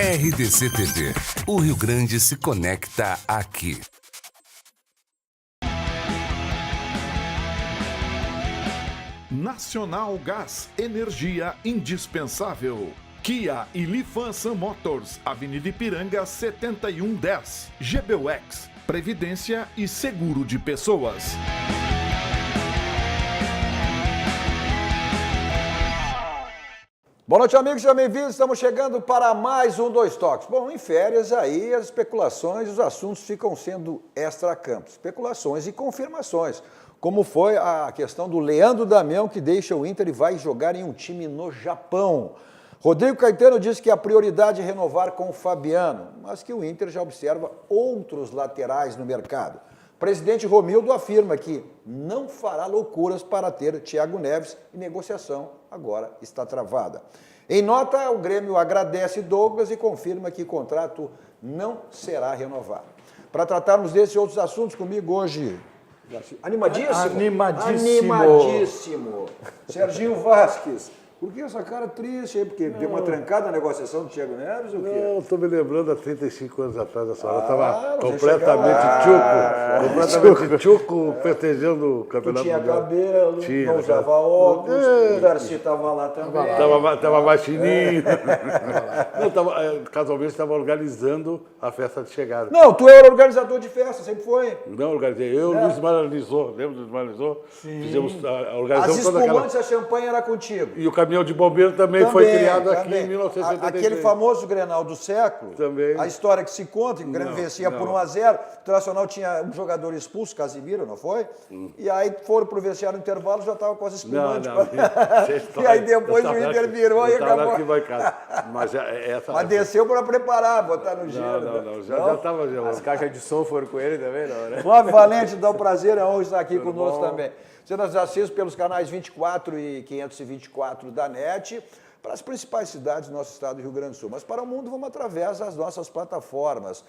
RDC TV. O Rio Grande se conecta aqui. Nacional Gás, energia indispensável. Kia e Lifan Motors, Avenida Ipiranga 7110. GBUX, Previdência e Seguro de Pessoas. Boa noite, amigos, sejam bem-vindos. Estamos chegando para mais um Dois Toques. Bom, em férias aí as especulações, os assuntos ficam sendo extra-campo. Especulações e confirmações, como foi a questão do Leandro Damião, que deixa o Inter e vai jogar em um time no Japão. Rodrigo Caetano disse que a prioridade é renovar com o Fabiano, mas que o Inter já observa outros laterais no mercado. O presidente Romildo afirma que não fará loucuras para ter Thiago Neves e negociação agora está travada. Em nota, o Grêmio agradece Douglas e confirma que o contrato não será renovado. Para tratarmos desses e outros assuntos, comigo hoje, animadíssimo, Serginho Vasquez. Por que essa cara triste aí? Porque deu uma trancada na negociação do Thiago Neves ou o quê? Não, estou me lembrando há 35 anos atrás, essa hora estava completamente tchuco, festejando o Campeonato Mundial. Tinha cabelo, não usava óculos, o Darcy estava lá também. Estava mais fininho. Casualmente estava organizando a festa de chegada. Não, tu era organizador de festa, sempre foi. Não, organizei. Eu, Luiz Maralizou, lembra do Luiz Maralizou? Fizemos, organizamos as espumantes, a champanhe era contigo. E o caminhão de bombeiro também foi criado aqui em 1973. Aquele famoso Grenal do século, também. A história que se conta, que o Grêmio vencia por 1-0, o Internacional tinha um jogador expulso, Casimiro, não foi? E aí foram pro vestiário no intervalo, já estava com as espumantes. E aí depois o Inter virou e acabou. Mas desceu para preparar, botar no gelo. Não, já estava. As caixas de som foram com ele também, não, né? Flávio Valente, dá um prazer, é honra estar aqui conosco também. Você nos assiste pelos canais 24 e 524 da NET, para as principais cidades do nosso estado do Rio Grande do Sul. Mas para o mundo, vamos através das nossas plataformas,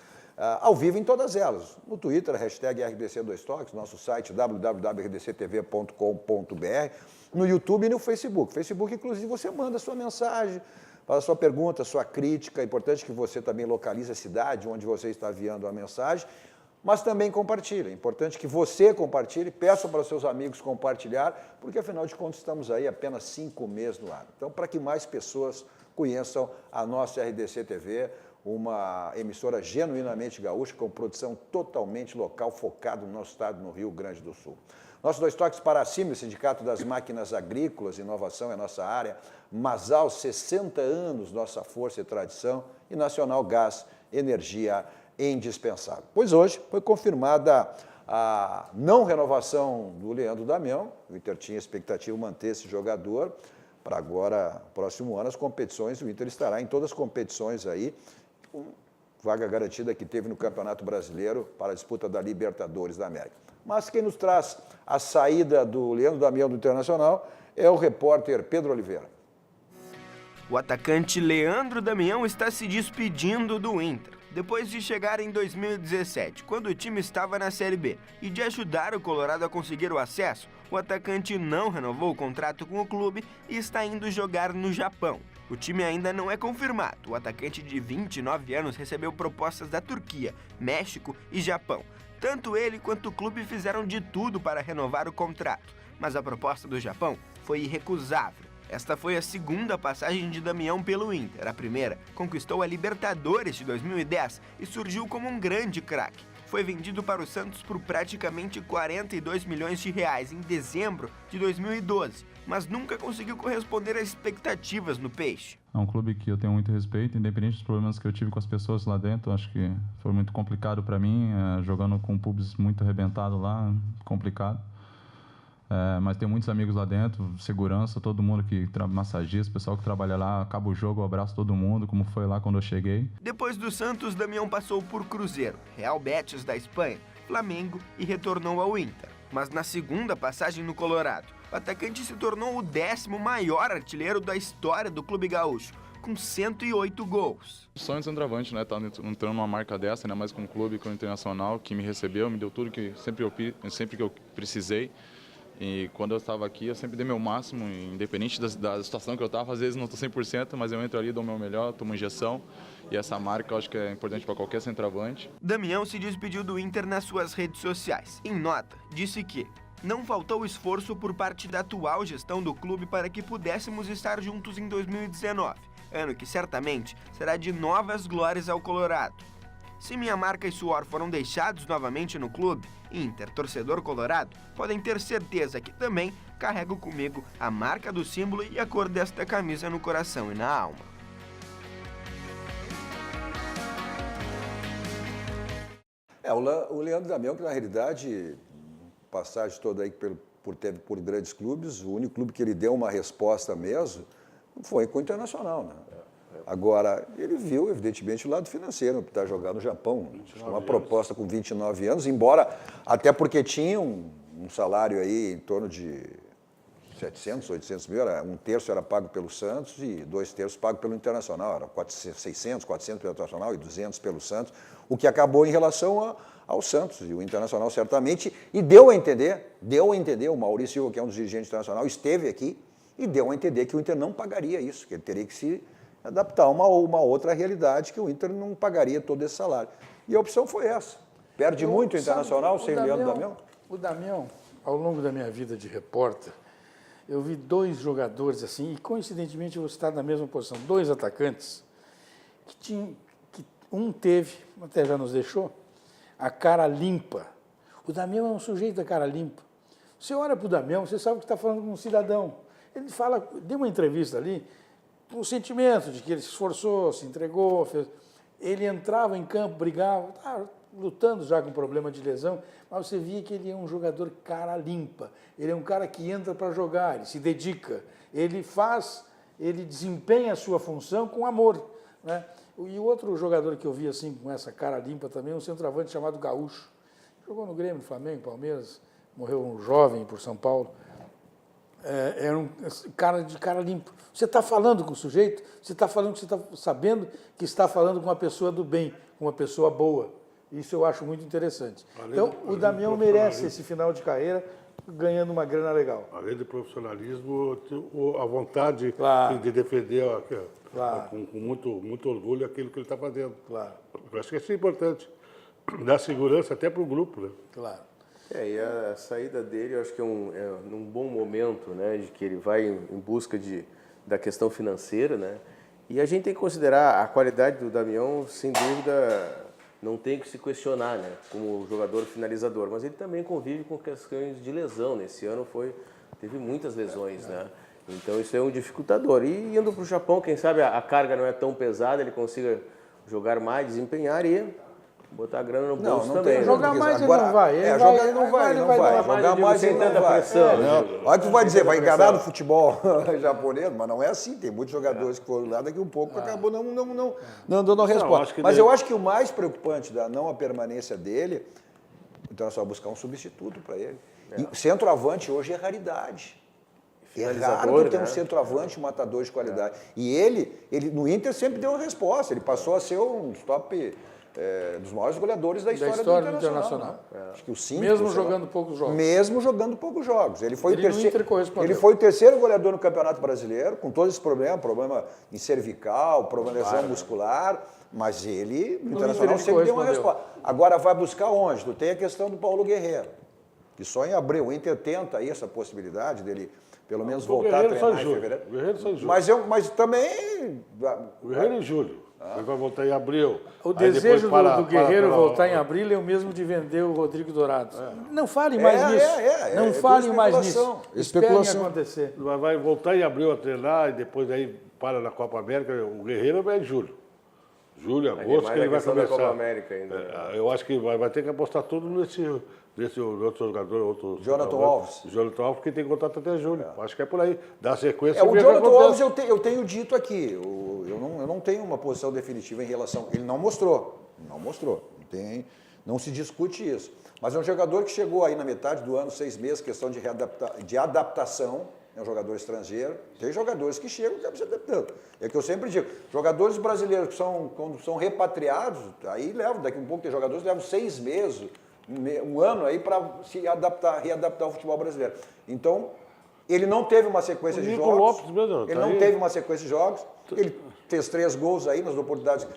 ao vivo em todas elas. No Twitter, hashtag RDC2Toques, nosso site www.rdctv.com.br, no YouTube e no Facebook. Facebook, inclusive, você manda a sua mensagem, faz a sua pergunta, a sua crítica. É importante que você também localize a cidade onde você está enviando a mensagem, mas também compartilhe. É importante que você compartilhe, peça para os seus amigos compartilhar, porque afinal de contas estamos aí apenas 5 meses no ar. Então, para que mais pessoas conheçam a nossa RDC TV, uma emissora genuinamente gaúcha, com produção totalmente local, focada no nosso estado, no Rio Grande do Sul. Nossos Dois Toques para a CIMA, Sindicato das Máquinas Agrícolas, inovação é nossa área, Masal, 60 anos, nossa força e tradição, e Nacional Gás, energia indispensável. Pois hoje foi confirmada a não renovação do Leandro Damião. O Inter tinha expectativa de manter esse jogador para agora, próximo ano, as competições. O Inter estará em todas as competições aí, com vaga garantida que teve no Campeonato Brasileiro para a disputa da Libertadores da América. Mas quem nos traz a saída do Leandro Damião do Internacional é o repórter Pedro Oliveira. O atacante Leandro Damião está se despedindo do Inter. Depois de chegar em 2017, quando o time estava na Série B, e de ajudar o Colorado a conseguir o acesso, o atacante não renovou o contrato com o clube e está indo jogar no Japão. O time ainda não é confirmado. O atacante de 29 anos recebeu propostas da Turquia, México e Japão. Tanto ele quanto o clube fizeram de tudo para renovar o contrato, mas a proposta do Japão foi irrecusável. Esta foi a segunda passagem de Damião pelo Inter. A primeira conquistou a Libertadores de 2010 e surgiu como um grande craque. Foi vendido para o Santos por praticamente 42 milhões de reais em dezembro de 2012, mas nunca conseguiu corresponder às expectativas no Peixe. É um clube que eu tenho muito respeito, independente dos problemas que eu tive com as pessoas lá dentro. Acho que foi muito complicado para mim, jogando com públicos muito arrebentado lá, complicado. Mas tem muitos amigos lá dentro, segurança, todo mundo que massagista, pessoal que trabalha lá, acaba o jogo, eu abraço todo mundo, como foi lá quando eu cheguei. Depois do Santos, Damião passou por Cruzeiro, Real Betis da Espanha, Flamengo e retornou ao Inter. Mas na segunda passagem no Colorado, o atacante se tornou o 10º maior artilheiro da história do clube gaúcho, com 108 gols. O sonho de centroavante, né? Tá entrando numa marca dessa, né? Mais com um clube, com o Internacional, que me recebeu, me deu tudo que sempre que eu precisei. E quando eu estava aqui, eu sempre dei meu máximo, independente da situação que eu estava. Às vezes não estou 100%, mas eu entro ali, dou o meu melhor, tomo injeção. E essa marca eu acho que é importante para qualquer centroavante. Damião se despediu do Inter nas suas redes sociais. Em nota, disse que não faltou esforço por parte da atual gestão do clube para que pudéssemos estar juntos em 2019, ano que certamente será de novas glórias ao Colorado. Se minha marca e suor foram deixados novamente no clube, Inter, torcedor colorado, podem ter certeza que também carrego comigo a marca do símbolo e a cor desta camisa no coração e na alma. O Leandro Damião, que na realidade, passagem toda aí por grandes clubes, o único clube que ele deu uma resposta mesmo foi com o Internacional, né? Agora, ele viu, evidentemente, o lado financeiro, que está jogando no Japão. Uma proposta com 29 anos, embora, até porque tinha um salário aí em torno de 700, 800 mil, um terço era pago pelo Santos e 2/3 pago pelo Internacional. Era 600, 400 pelo Internacional e 200 pelo Santos, o que acabou em relação ao Santos e o Internacional certamente, e deu a entender, o Maurício Silva, que é um dos dirigentes do Internacional, esteve aqui e deu a entender que o Inter não pagaria isso, que ele teria que se adaptar a uma outra realidade, que o Inter não pagaria todo esse salário. E a opção foi essa. Perde muito o Internacional sem o Leandro Damião? O Damião, ao longo da minha vida de repórter, eu vi 2 jogadores assim, e coincidentemente eu vou estar na mesma posição, 2 atacantes, que um teve, até já nos deixou, a cara limpa. O Damião é um sujeito da cara limpa. Você olha para o Damião, você sabe que está falando com um cidadão. Ele fala, deu uma entrevista ali, com o sentimento de que ele se esforçou, se entregou, ele entrava em campo, brigava, lutando já com problema de lesão, mas você via que ele é um jogador cara limpa, ele é um cara que entra para jogar, ele se dedica, ele desempenha a sua função com amor, né? E o outro jogador que eu vi assim com essa cara limpa também, um centroavante chamado Gaúcho, jogou no Grêmio, no Flamengo, Palmeiras, morreu um jovem por São Paulo. Era um cara de cara limpa. Você está falando com o sujeito, você está falando que você está sabendo que está falando com uma pessoa do bem, com uma pessoa boa. Isso eu acho muito interessante. Então, o Damião merece esse final de carreira ganhando uma grana legal. Além do profissionalismo, a vontade de defender com muito orgulho aquilo que ele está fazendo. Claro. Eu acho que isso é importante. Dar segurança até para o grupo, né? Claro. E a saída dele, eu acho que é num bom momento, né, de que ele vai em busca da questão financeira, né, e a gente tem que considerar a qualidade do Damião, sem dúvida, não tem que se questionar, né, como jogador finalizador, mas ele também convive com questões de lesão. Nesse ano teve muitas lesões, né, então isso é um dificultador. E indo para o Japão, quem sabe a carga não é tão pesada, ele consiga jogar mais, desempenhar e botar a grana no bolso também. Né? Jogar mais ele não vai. Jogar ele não vai. Jogar mais ele não vai. Olha que tu vai dizer, vai enganar no futebol japonês, mas não é assim. Tem muitos jogadores que foram lá, daqui um pouco acabou não dando a resposta. Mas eu acho que o mais preocupante da não a permanência dele, então é só buscar um substituto para ele. E centroavante hoje é raridade. É raro ter um centroavante, um matador de qualidade. E ele no Inter sempre deu a resposta. Ele passou a ser um top... dos maiores goleadores da história do Internacional. Acho que o 5. Mesmo jogando poucos jogos. Mesmo jogando poucos jogos. Ele foi ele o terceiro goleador no Campeonato Brasileiro, com todos esses problemas, problema em cervical, problema de lesão muscular, mas ele, no Internacional, sempre deu uma resposta. Agora vai buscar onde? Tu tem a questão do Paulo Guerreiro, que só em abril. O Inter tenta aí essa possibilidade dele pelo menos voltar a treinar em fevereiro. Guerreiro só em julho. Mas também... O Guerreiro em julho. Ele vai voltar em abril. O desejo do Guerreiro voltar em abril é o mesmo de vender o Rodrigo Dourado. Não fale mais nisso. Não fale mais nisso. Esperem acontecer. Vai voltar em abril a treinar e depois aí para na Copa América. O Guerreiro vai em julho. Julho, agosto, que ele vai começar. Copa América ainda. Eu acho que vai ter que apostar tudo nesse outro jogador. Jonathan Alves. Jonathan Alves, que tem contrato até julho. Acho que é por aí. Dá sequência. O Jonathan Alves eu tenho dito aqui. Eu não tenho uma posição definitiva em relação... Ele não mostrou. Não se discute isso. Mas é um jogador que chegou aí na metade do ano, 6 meses, questão de adaptação. É um jogador estrangeiro. Tem jogadores que chegam e acabam se adaptando. É que eu sempre digo, jogadores brasileiros que quando são repatriados, aí daqui a um pouco tem jogadores que levam 6 meses, um ano aí para se readaptar ao futebol brasileiro. Então, ele não teve uma sequência de jogos. Lopes mesmo, ele não teve uma sequência de jogos. Ele fez 3 gols aí nas oportunidades.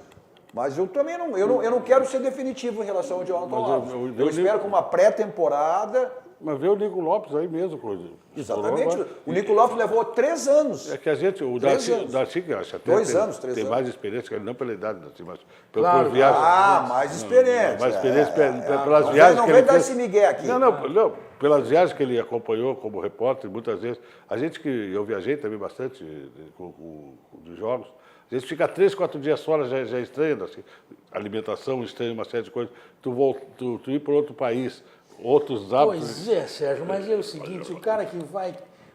Mas eu também não quero ser definitivo em relação ao Jonathan Lopes. Eu espero com uma pré-temporada. Mas vê o Nico Lopes aí mesmo, coisa. Exatamente. O Nico Lopes levou 3 anos. É que a gente, o Darcy que acha até 2 anos, 3 tem anos. mais experiência, que ele não pela idade, assim, mas Claro. por viagem. Mais experiente. Mais experiência pelas viagens não que vem ele dar fez. esse migué aqui. Não, pelas viagens que ele acompanhou como repórter, muitas vezes. Eu viajei também bastante de jogos. A gente fica 3, 4 dias fora, já estranha, assim, alimentação, estranha uma série de coisas. Tu ir para outro país, outros hábitos. Pois é, Sérgio, mas é o seguinte, o cara que vai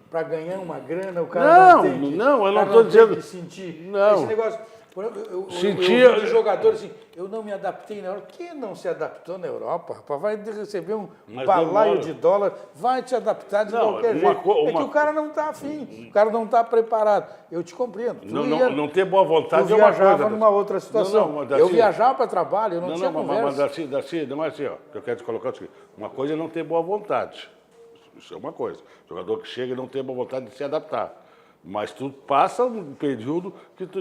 para ganhar uma grana, o cara não tem que, eu não estou dizendo. que sentir Não. esse negócio. Eu Sentia- vi de jogadores assim, eu não me adaptei na Europa. Quem não se adaptou na Europa, rapaz, vai receber um Mas balaio demora. de dólar, vai te adaptar de Não, qualquer uma jeito. co- É uma- que o cara não está afim, o cara não está preparado. Eu te compreendo. Não ter boa Tu vontade é uma viajava coisa. numa outra situação. Mas Darcy- Eu viajava para trabalho, eu não tinha mas conversa. Darcy, não é assim, ó. Que eu quero te colocar assim. Uma coisa é não ter boa vontade. Isso é uma coisa. Jogador que chega e não tem boa vontade de se adaptar. Mas tu passa um período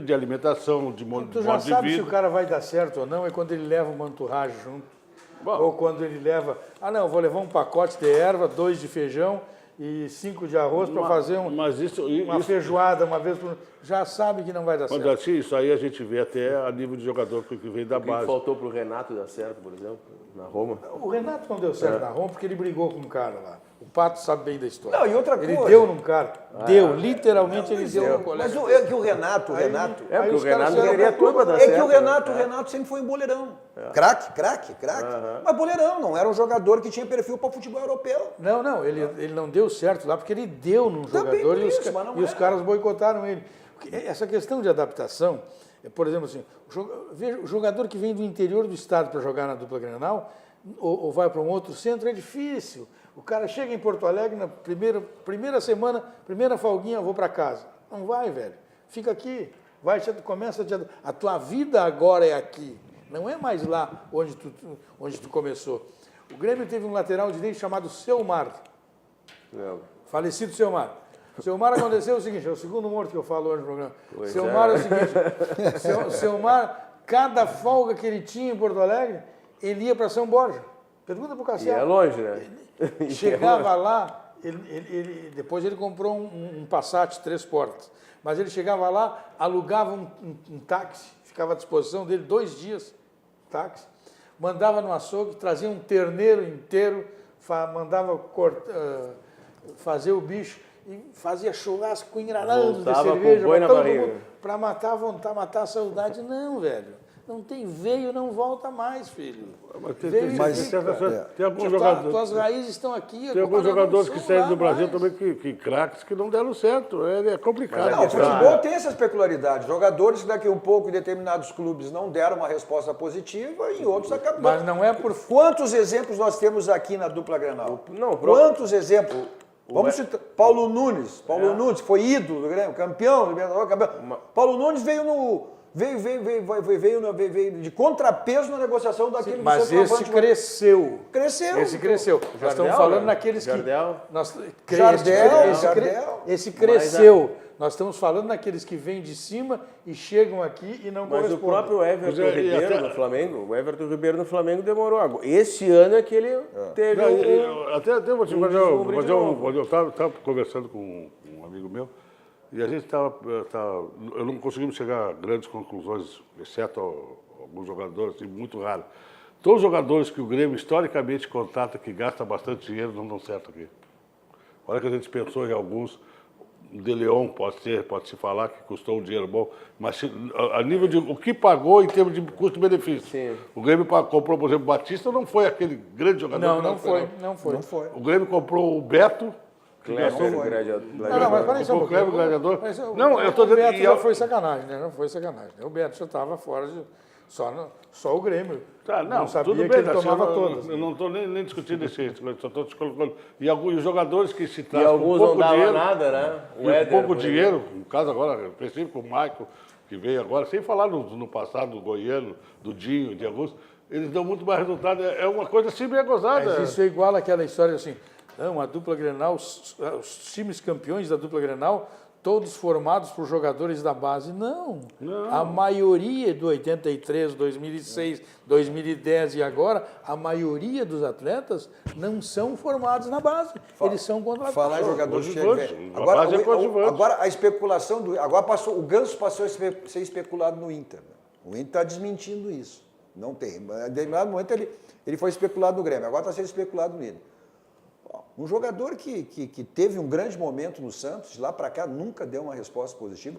de alimentação, de modo Tu já de sabe se vida. o cara vai dar certo ou não, é quando ele leva uma entourage junto. Bom. Ou quando ele leva, vou levar um pacote de erva, 2 de feijão e 5 de arroz para fazer Mas uma feijoada uma vez por... Já sabe que não vai dar Mas certo. assim, isso aí a gente vê até a nível de jogador que vem da O que base. faltou para o Renato dar certo, por exemplo, na Roma? O Renato não deu certo na Roma porque ele brigou com um cara lá. O Pato sabe bem da história. Não, e outra Ele coisa- deu num cara. Literalmente ele deu no colega. Mas é que o Renato... Porque o os caras Renato fizeram queria a turma dar É certo. que o né? Renato sempre foi um boleirão. Craque. Mas boleirão, não era um jogador que tinha perfil para futebol europeu. Não, ele não deu certo lá porque ele deu num Também jogador por e, isso, mas não os era. caras boicotaram ele. Porque essa questão de adaptação, por exemplo, assim, veja, o jogador que vem do interior do estado para jogar na dupla Grenal ou vai para um outro centro é difícil. O cara chega em Porto Alegre na primeira semana, primeira folguinha, vou para casa. Não vai, velho. Fica aqui. A tua vida agora é aqui. Não é mais lá onde tu começou. O Grêmio teve um lateral direito chamado Selmar. Falecido Selmar. Selmar aconteceu o seguinte, é o segundo morto que eu falo hoje no programa. Selmar é o seguinte, Selmar, cada folga que ele tinha em Porto Alegre, ele ia para São Borja. Pergunta para o E é Cassiano. longe, né? Chegava lá, depois ele comprou um Passat 3 portas, mas ele chegava lá, alugava um táxi, ficava à disposição dele 2 dias, táxi, mandava no açougue, trazia um terneiro inteiro, mandava fazer o bicho e fazia churrasco com engranados de Voltava com cerveja boi na para todo barriga. mundo, para matar a vontade, matar a saudade. Não, velho. Não tem veio, não volta mais, filho. Veio e fica. Tem alguns jogadores. Tuas raízes estão aqui. Tem alguns jogadores que saíram do Brasil também, que craques, que não deram certo. É complicado. Não, o futebol tem essas peculiaridades. Jogadores que daqui a um pouco em determinados clubes não deram uma resposta positiva e em outros acabaram. Mas não é por... Quantos exemplos nós temos aqui na dupla Grenal? Não, Quantos exemplos? Vamos citar Paulo Nunes. Paulo Nunes foi ídolo do Grêmio, campeão, Libertadores, campeão. Paulo Nunes veio de contrapeso na negociação daquele Mas esse cresceu. Cresceu. Esse cresceu. Nós estamos falando naqueles que... Jardel. Esse cresceu. Nós estamos falando naqueles que vêm de cima e chegam aqui e não Mas correspondem. o próprio Everton Mas Ribeiro até- no Flamengo, o Everton Ribeiro no Flamengo demorou. Esse ano é que ele teve Até vou te fazer deslumbre de novo. eu estava conversando com um amigo meu e a gente eu não conseguimos chegar a grandes conclusões, exceto alguns jogadores, assim, muito raros. Todos os jogadores que o Grêmio historicamente contrata, que gasta bastante dinheiro, não dão certo aqui. Olha que a gente pensou em alguns, o De Leon pode-se falar que custou um dinheiro bom, mas a nível de o que pagou em termos de custo-benefício. Sim. O Grêmio comprou, por exemplo, o Batista, não foi aquele grande jogador. Não, que não nós foi. esperávamos. Não foi. O Grêmio comprou o Beto. Kleber, Não, mas peraí só um O Kleber, gladiador. Mas Não, eu estou o dizendo Beto que já foi sacanagem, né? Não foi sacanagem. O Beto já estava fora de... Só o Grêmio. Tá, não, sabia tudo que bem, ele assim, tomava eu todas. não estou nem discutindo esse, só estou te colocando. E os jogadores que se E trazem com alguns pouco não davam dinheiro, nada, né? com pouco dinheiro, no caso agora, específico, o Michael, que veio agora, sem falar no passado do Goiano, do Dinho, de alguns, eles dão muito mais resultado. É uma coisa assim bem gozada. Mas isso é igual àquela história assim, não, a dupla Grenal, os times campeões da dupla Grenal, todos formados por jogadores da base. Não. A maioria do 83, 2006, 2010 e agora, a maioria dos atletas não são formados na base. Eles são contratados. Falar em jogadores que coadjuvantes. agora, A base é coadjuvante. agora a especulação do agora passou, o Ganso passou a ser especulado no Inter. O Inter está desmentindo isso. Não tem. Em determinado momento ele foi especulado no Grêmio, agora está sendo especulado no Inter. Um jogador que teve um grande momento no Santos, de lá para cá nunca deu uma resposta positiva,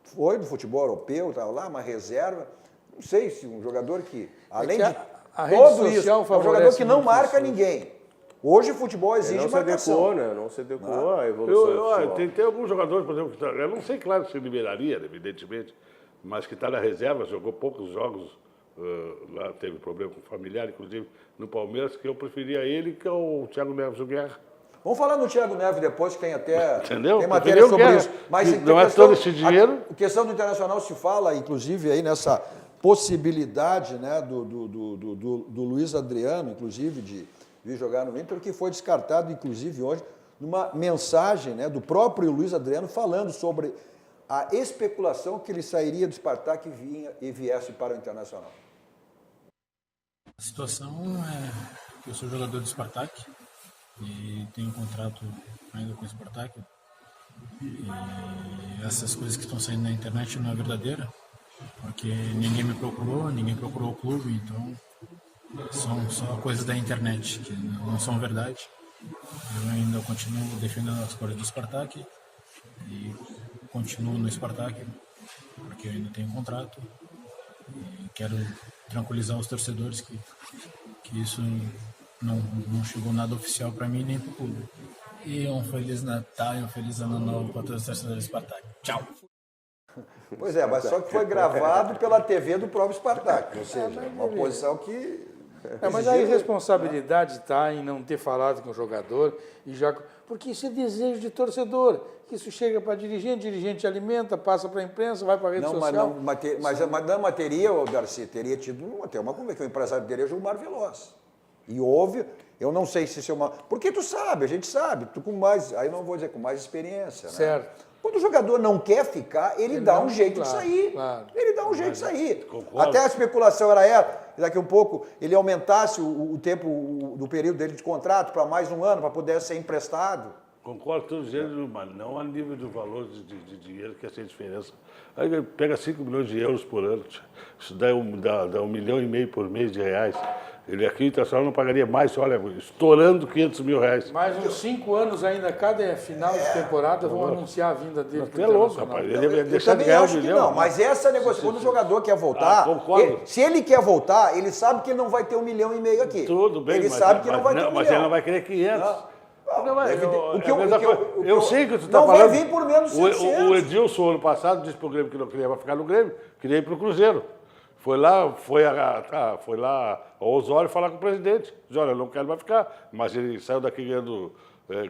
foi do futebol europeu, estava lá, uma reserva. Não sei se um jogador que, além de a rede tudo isso, social é um jogador que não muito marca isso. ninguém. Hoje o futebol exige Não se marcação. adequou, né? Não se adequou à evolução do futebol. Tem alguns jogadores, por exemplo, que eu não sei, claro, se liberaria, evidentemente, mas que está na reserva, jogou poucos jogos, lá teve problema com o familiar, inclusive no Palmeiras, que eu preferia ele que é o Thiago Neves do Guerra. Vamos falar no Thiago Neves depois, que tem até Entendeu? tem matéria sobre Guerra, isso. Mas que não é todo esse dinheiro. A questão do Internacional se fala, inclusive, aí nessa possibilidade, né, do Luiz Adriano, inclusive, de vir jogar no Inter, que foi descartado, inclusive, hoje, numa mensagem, né, do próprio Luiz Adriano falando sobre a especulação que ele sairia do Spartak e viesse para o Internacional. A situação é que eu sou jogador do Spartak e tenho um contrato ainda com o Spartak. E essas coisas que estão saindo na internet não é verdadeira, porque ninguém me procurou, ninguém procurou o clube, então são só coisas da internet que não são verdade. Eu ainda continuo defendendo as cores do Spartak e continuo no Spartak porque eu ainda tenho um contrato e quero tranquilizar os torcedores que isso não chegou nada oficial para mim nem para o clube. E um Feliz Natal e um Feliz Ano Novo para todos os torcedores do Spartak. Tchau! Pois é, mas só que foi gravado pela TV do próprio Spartak, ou seja, uma posição que... Mas a irresponsabilidade está em não ter falado com o jogador, porque isso é desejo de torcedor. Isso chega para dirigente alimenta, passa para a imprensa, vai para a rede social. Mas não teria, Darcy, teria tido até uma conversa, que o empresário teria Gilmar Veloz. E houve, eu não sei se isso é uma... Porque tu sabe, a gente sabe, tu com mais, aí não vou dizer com mais experiência, né? Certo. Quando o jogador não quer ficar, ele dá um jeito de sair. Claro. Ele dá um jeito de sair. Concordo. Até a especulação era daqui a um pouco ele aumentasse o tempo do período dele de contrato para mais um ano, para poder ser emprestado. Concordo todos eles, mas não a nível do valor de dinheiro que essa diferença. Aí ele pega 5 milhões de euros por ano, isso dá 1,5 milhão por mês de reais. Ele aqui, o Internacional, não pagaria mais, olha, estourando 500 mil reais. Mais uns 5 anos ainda, cada final de temporada, vão anunciar a vinda dele. Até louco, rapaz. Ele ia Eu deixar de também ganhar acho 1 que milhão. não, mas essa negociação, quando o jogador quer voltar, concordo. se ele quer voltar, ele sabe que ele não vai ter 1,5 milhão aqui. Tudo bem, ele mas, sabe que não vai ter 1 milhão. Mas ele não vai querer 500. Eu sei que tu está não falando. vai vir por menos de 600. O Edilson, ano passado, disse para o Grêmio que não queria ficar no Grêmio, queria ir para o Cruzeiro. Foi lá ao Osório falar com o presidente. Diz, olha, eu não quero mais ficar. Mas ele saiu daqui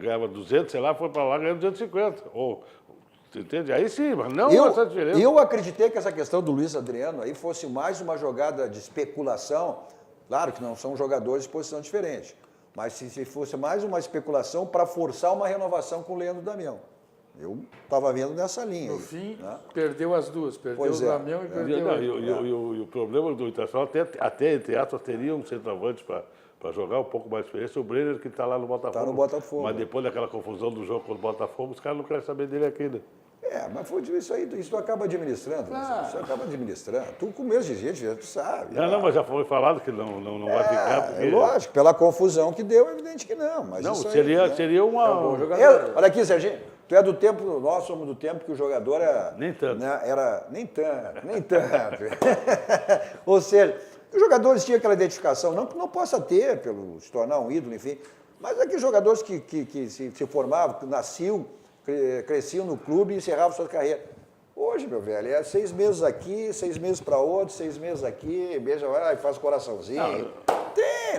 ganhava 200, sei lá, foi para lá ganhando 250. Você entende? Aí sim, mas não essa diferença. Eu acreditei que essa questão do Luiz Adriano aí fosse mais uma jogada de especulação. Claro que não são jogadores de posição diferente. Mas se fosse mais uma especulação para forçar uma renovação com o Leandro Damião. Eu estava vendo nessa linha. No aí, fim, né? perdeu as duas. Perdeu o Damião e perdeu E o problema do Internacional, até entre aspas, teria um centroavante para jogar um pouco mais de experiência, o Brenner, que está lá no Botafogo. Está no Botafogo. Mas depois daquela confusão do jogo com o Botafogo, os caras não querem saber dele aqui, né? Mas foi isso aí, isso tu acaba administrando. Claro. Isso acaba administrando. Tu com medo de gente, tu sabe. Não, mas já foi falado que não vai ficar. Porque... Lógico, pela confusão que deu, é evidente que não. Mas não, isso seria uma... Olha aqui, Serginho, tu é do tempo, nós somos do tempo que o jogador era... Nem tanto. Né, nem tanto. Ou seja, os jogadores tinham aquela identificação, não possa ter, pelo se tornar um ídolo, enfim, mas aqueles jogadores que se formavam, nasciam, cresciam no clube e encerravam sua carreira. Hoje, meu velho, é 6 meses aqui, 6 meses para outro, 6 meses aqui, beija lá e faz coraçãozinho.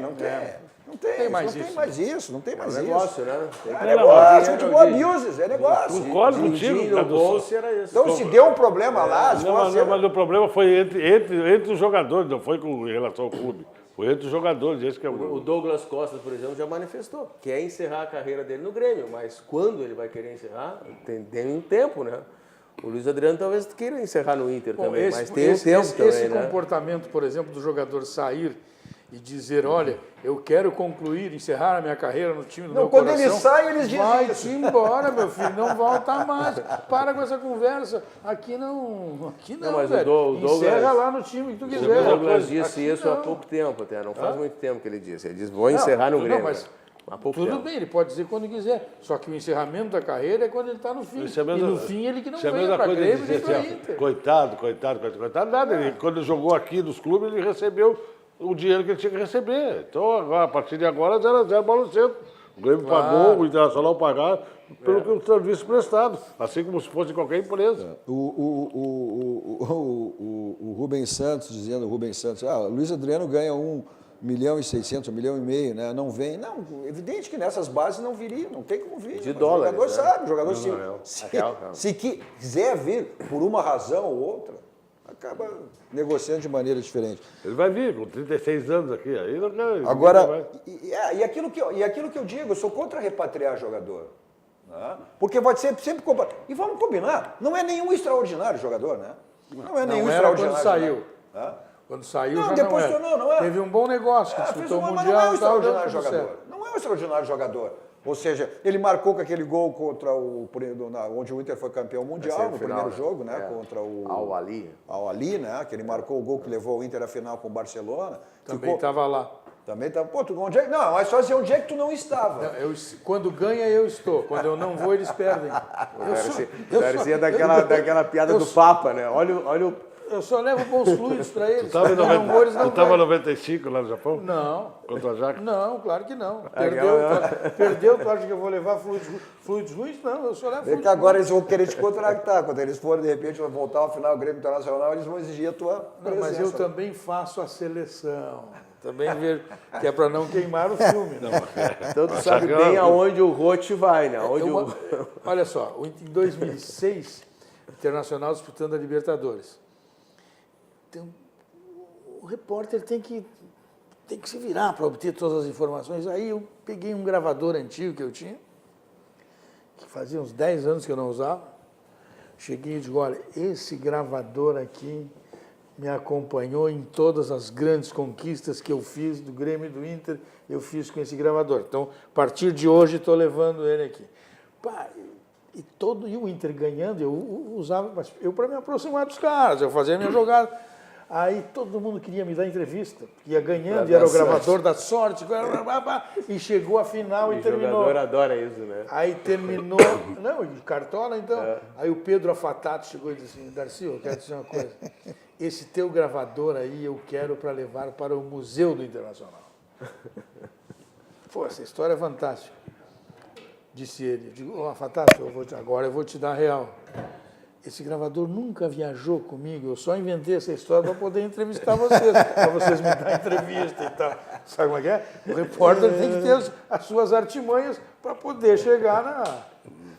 Não tem mais isso. Não tem mais isso. Negócio, né? É negócio, futebol abuses, é negócio. Concordo contigo. No bolso era isso. Então, se deu um problema lá... Mas o problema foi entre os jogadores, não foi com relação ao clube. Foi entre os jogadores, esse que é O Douglas Costa, por exemplo, já manifestou. Quer encerrar a carreira dele no Grêmio, mas quando ele vai querer encerrar, tem um tempo, né? O Luiz Adriano talvez queira encerrar no Inter também, mas tem um tempo também, esse né? comportamento, por exemplo, do jogador sair e dizer, olha, eu quero concluir, encerrar a minha carreira no time do meu quando coração. ele sai, eles dizem vai-te embora, meu filho, não volta mais. Para com essa conversa. Aqui não, mas velho. o Douglas, encerra lá no time que tu O quiser. Douglas disse Aqui isso há não. pouco tempo até, não faz muito tempo que ele disse. Ele disse, vou encerrar no Grêmio. Mas há pouco tudo tempo. bem, ele pode dizer quando quiser. Só que o encerramento da carreira é quando ele está no fim. Isso é mesmo- E no fim ele que não isso é a venha mesma para coisa de Grêmio dizer nem para assim, ó, Inter. coitado, nada. Ele, quando ele jogou aqui nos clubes, ele recebeu o dinheiro que ele tinha que receber. Então, agora, a partir de agora, 0x0 bola no centro. O Grêmio pagou, o Internacional pagar pelo que o serviço prestado, assim como se fosse qualquer empresa. O Rubens Santos, dizendo, Luiz Adriano ganha 1.600.000, 1,5 milhão, né? Não vem. Não, evidente que nessas bases não viria, não tem como vir. De Mas dólares, o jogador né? sabe, o jogador Real. se quiser vir por uma razão ou outra, acaba negociando de maneira diferente. Ele vai vir com 36 anos aqui. Aí não quer, Agora, e aquilo que eu digo, eu sou contra repatriar jogador. Né? Porque pode ser sempre comparado. E vamos combinar, não é nenhum extraordinário jogador, né? Não é nenhum Não era extraordinário. quando saiu. Né? Quando saiu Não, já depois não era. tornou, não é. Teve um bom negócio, que Fez disputou o mas Mundial não é um e tal, deu extraordinário tudo jogador. certo. Não é um extraordinário jogador. Ou seja, ele marcou com aquele gol contra onde o Inter foi campeão mundial, no primeiro jogo, né? Contra o Al-Ahly, né? Que ele marcou o gol que levou o Inter à final com o Barcelona. Também estava lá. Também estava. Pô, onde é, não, mas só dizer onde é que tu não estava. Não, quando ganha, eu estou. Quando eu não vou, eles perdem. Parecia daquela piada do Papa, né? Olha o Eu só levo bons fluidos para eles. Tu estava em 95 lá no Japão? Não. Contra a Jaca? Não, claro que não. Perdeu, tu acha que eu vou levar fluidos ruins? Não, eu só levo É fluidos que agora eles vão querer te contratar. Quando eles forem, de repente, voltar ao final do Grêmio Internacional, eles vão exigir a tua presença. Não, mas eu também faço a seleção. Também vejo que é para não queimar o filme. Né? Então tu sabe bem aonde o Rote vai, né? Olha só, em 2006, Internacional disputando a Libertadores. Então, o repórter tem que se virar para obter todas as informações. Aí eu peguei um gravador antigo que eu tinha, que fazia uns 10 anos que eu não usava. Cheguei e digo, olha, esse gravador aqui me acompanhou em todas as grandes conquistas que eu fiz do Grêmio e do Inter, eu fiz com esse gravador. Então, a partir de hoje, estou levando ele aqui. Pá, e o Inter ganhando, eu usava, mas eu para me aproximar dos caras, eu fazia a minha jogada. Aí todo mundo queria me dar entrevista, ia ganhando, e era o gravador da sorte, e chegou a final e terminou. O jogador adora isso, né? Aí terminou, não, e Cartola então. Aí o Pedro Afatato chegou e disse assim, Darcy, eu quero dizer uma coisa, esse teu gravador aí eu quero para levar para o Museu do Internacional. Pô, essa história é fantástica. Disse ele, digo, Afatato, agora eu vou te dar a real. Esse gravador nunca viajou comigo, eu só inventei essa história para poder entrevistar vocês, para vocês me dar entrevista e tal. Sabe como é que é? O repórter tem que ter as suas artimanhas para poder chegar na...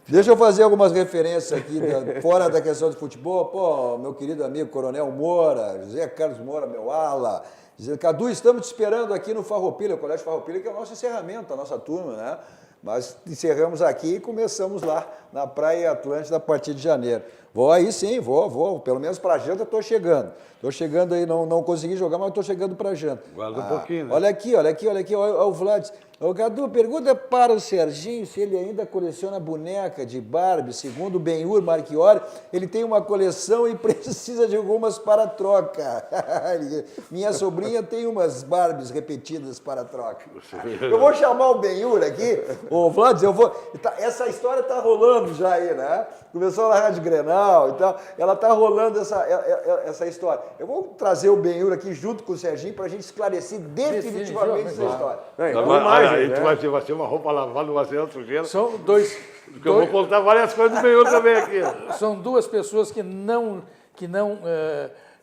Deixa eu fazer algumas referências aqui, fora da questão de futebol. Pô, meu querido amigo Coronel Moura, José Carlos Moura, meu ala, dizendo, Cadu, estamos te esperando aqui no Farroupilha, o Colégio Farroupilha, que é o nosso encerramento, a nossa turma, né? Mas encerramos aqui e começamos lá na Praia Atlântida a partir de janeiro. Vou aí sim, vou. Pelo menos para a janta estou chegando. Estou chegando aí, não consegui jogar, mas estou chegando para a janta. Guarda um pouquinho, né? Olha aqui, olha o Vlad. Ô, Cadu, pergunta para o Serginho se ele ainda coleciona boneca de Barbie. Segundo o Benhur Marchiori, ele tem uma coleção e precisa de algumas para troca. Minha sobrinha tem umas Barbies repetidas para troca. Eu vou chamar o Benhur aqui. Ô, Vlad, essa história está rolando já aí, né? Começou na Rádio Grenal e tal. Ela está rolando essa história. Eu vou trazer o Benhur aqui junto com o Serginho para a gente esclarecer definitivamente essa história. Vai ser uma roupa lavada, vai ser outra sujeira. São dois... Porque eu vou contar várias coisas do Benhur também aqui. São duas pessoas que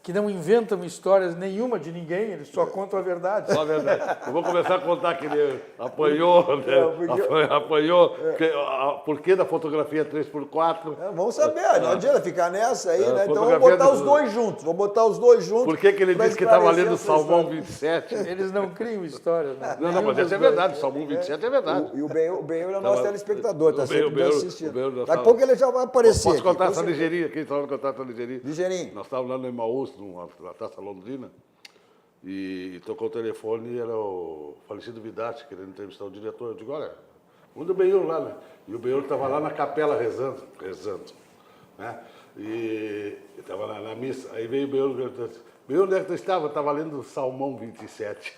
que não inventam histórias nenhuma de ninguém, eles só contam a verdade. Só a verdade. Eu vou começar a contar que ele apanhou, né? Apanhou. Por que da fotografia 3x4? Vamos saber, não adianta ficar nessa aí, né? Então vamos fotografia botar os dois juntos. Vamos botar os dois juntos. Por que ele pra disse que estava esclarecer lendo essa Salmão história. 27? Eles não criam histórias, né? Não, mas essa é verdade. Salmão 27 é verdade. E o Benhur é o nosso telespectador, está sempre Benhur, assistindo. o Benhur Daqui a pouco ele já vai aparecer. Posso contar aqui, essa com certeza. ligeirinha? Quem estava contando essa ligeirinha? Ligeirinho. Nós estávamos lá no Emaús, na Taça Londrina, e tocou o telefone e era o falecido Vidarte querendo entrevistar o diretor. Eu digo, olha, manda o Benhur lá, né? E o Benhur estava lá na capela rezando, né? E estava na missa. Aí veio o Benhur e disse, Benhur, onde é que tu estava? Estava lendo Salmão 27.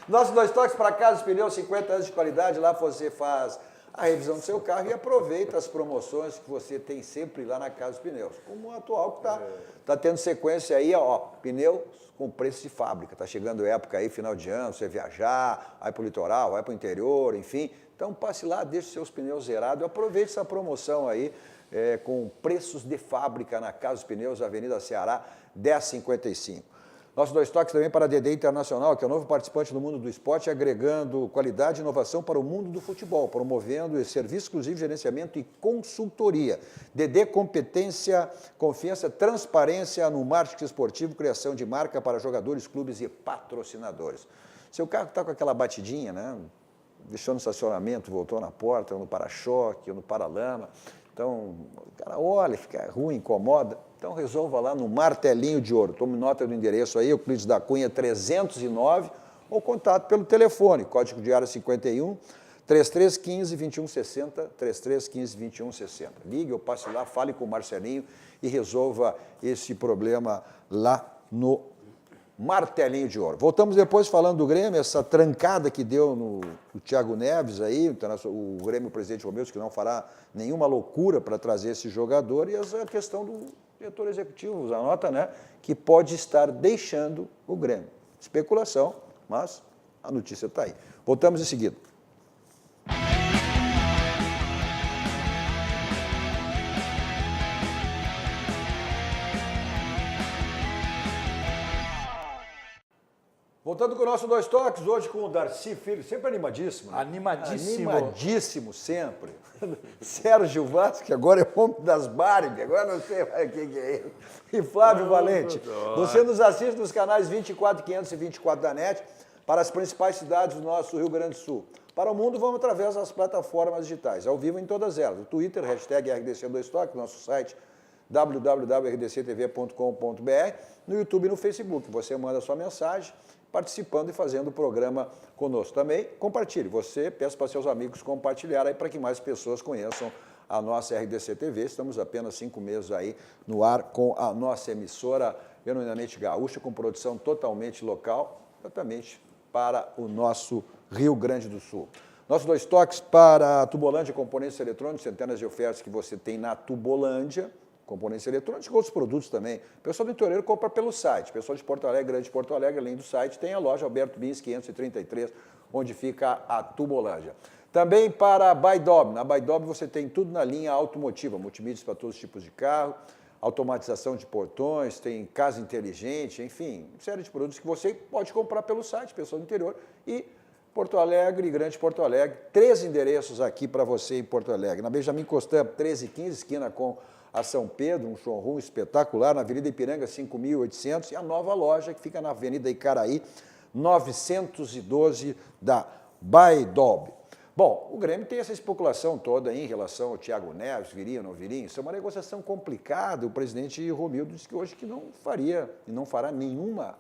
Nossos 2 toques para casa, os pneus 50 anos de qualidade. Lá você faz a revisão do seu carro e aproveita as promoções que você tem sempre lá na Casa dos Pneus. Como o atual que tá tendo sequência aí, ó, pneus com preço de fábrica. Tá chegando época aí, final de ano, você viajar, vai para o litoral, vai para o interior, enfim. Então passe lá, deixe seus pneus zerados e aproveite essa promoção aí com preços de fábrica na Casa dos Pneus, Avenida Ceará, 1055. Nossos 2 toques também para a DD Internacional, que é o novo participante do mundo do esporte, agregando qualidade e inovação para o mundo do futebol, promovendo serviço exclusivo, gerenciamento e consultoria. DD Competência, confiança, transparência no marketing esportivo, criação de marca para jogadores, clubes e patrocinadores. Seu carro está com aquela batidinha, né? Deixou no estacionamento, voltou na porta, no para-choque, no para-lama. Então, o cara olha, fica ruim, incomoda. Então, resolva lá no Martelinho de Ouro. Tome nota do endereço aí, Euclides da Cunha 309, ou contato pelo telefone, código de área 51, 3315-2160, 3315-2160. Ligue ou passe lá, fale com o Marcelinho e resolva esse problema lá no Martelinho de Ouro. Voltamos depois falando do Grêmio, essa trancada que deu no Thiago Neves aí, o Grêmio, o presidente Romeu, que não fará nenhuma loucura para trazer esse jogador, e a questão do diretor executivo, a nota, né, que pode estar deixando o Grêmio. Especulação, mas a notícia está aí. Voltamos em seguida. Voltando com o nosso 2 toques, hoje com o Darcy Filho, sempre animadíssimo. Né? Animadíssimo. Animadíssimo, sempre. Sérgio Vaz, que agora é homem das Barbie, agora não sei mais o que é ele. E Flávio Valente. Você nos assiste nos canais 24, 500 e 24 da NET para as principais cidades do nosso Rio Grande do Sul. Para o mundo, vamos através das plataformas digitais, ao vivo em todas elas. O Twitter, hashtag RDC2Toque, nosso site www.rdctv.com.br, no YouTube e no Facebook. Você manda sua mensagem, participando e fazendo o programa conosco. Também compartilhe. Você peça para seus amigos compartilhar aí para que mais pessoas conheçam a nossa RDC TV. Estamos apenas 5 meses aí no ar com a nossa emissora genuinamente gaúcha, com produção totalmente local, exatamente para o nosso Rio Grande do Sul. Nossos 2 toques para a Tubolândia, componentes eletrônicos, centenas de ofertas que você tem na Tubolândia, componentes eletrônicos e outros produtos também. O pessoal do interior compra pelo site. O pessoal de Porto Alegre, Grande Porto Alegre, além do site, tem a loja Alberto Bins 533, onde fica a Tubolândia. Também para a Baidob. Na Baidob você tem tudo na linha automotiva, multimídias para todos os tipos de carro, automatização de portões, tem casa inteligente, enfim, série de produtos que você pode comprar pelo site, pessoal do interior, e Porto Alegre e Grande Porto Alegre, 3 endereços aqui para você em Porto Alegre. Na Benjamin Constant, 1315, esquina com a São Pedro, um showroom espetacular, na Avenida Ipiranga, 5.800, e a nova loja que fica na Avenida Icaraí, 912 da Baidob. Bom, o Grêmio tem essa especulação toda aí em relação ao Thiago Neves, viria ou não viria, isso é uma negociação complicada, o presidente Romildo disse que hoje que não faria e não fará nenhuma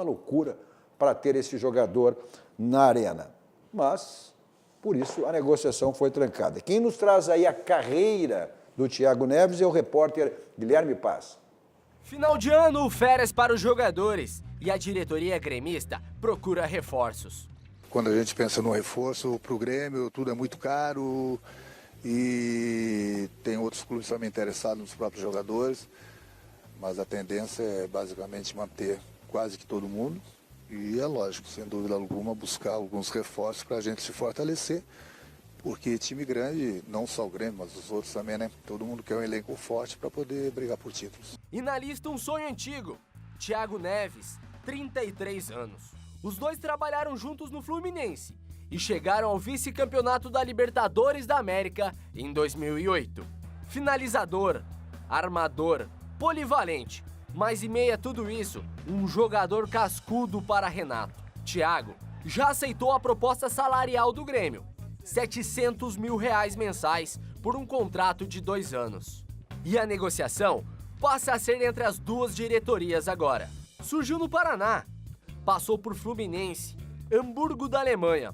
loucura para ter esse jogador na arena. Mas, por isso, a negociação foi trancada. Quem nos traz aí a carreira do Thiago Neves é o repórter Guilherme Paz. Final de ano, férias para os jogadores e a diretoria gremista procura reforços. Quando a gente pensa no reforço para o Grêmio, tudo é muito caro e tem outros clubes também interessados nos próprios jogadores, mas a tendência é basicamente manter quase que todo mundo e é lógico, sem dúvida alguma, buscar alguns reforços para a gente se fortalecer, Porque time grande, não só o Grêmio, mas os outros também, né? Todo mundo quer um elenco forte para poder brigar por títulos. E na lista um sonho antigo, Thiago Neves, 33 anos. Os dois trabalharam juntos no Fluminense e chegaram ao vice-campeonato da Libertadores da América em 2008. Finalizador, armador, polivalente, mas em meio a tudo isso, um jogador cascudo para Renato. Thiago já aceitou a proposta salarial do Grêmio, R$700 mil mensais por um contrato de 2 anos. E a negociação passa a ser entre as duas diretorias agora. Surgiu no Paraná, passou por Fluminense, Hamburgo da Alemanha,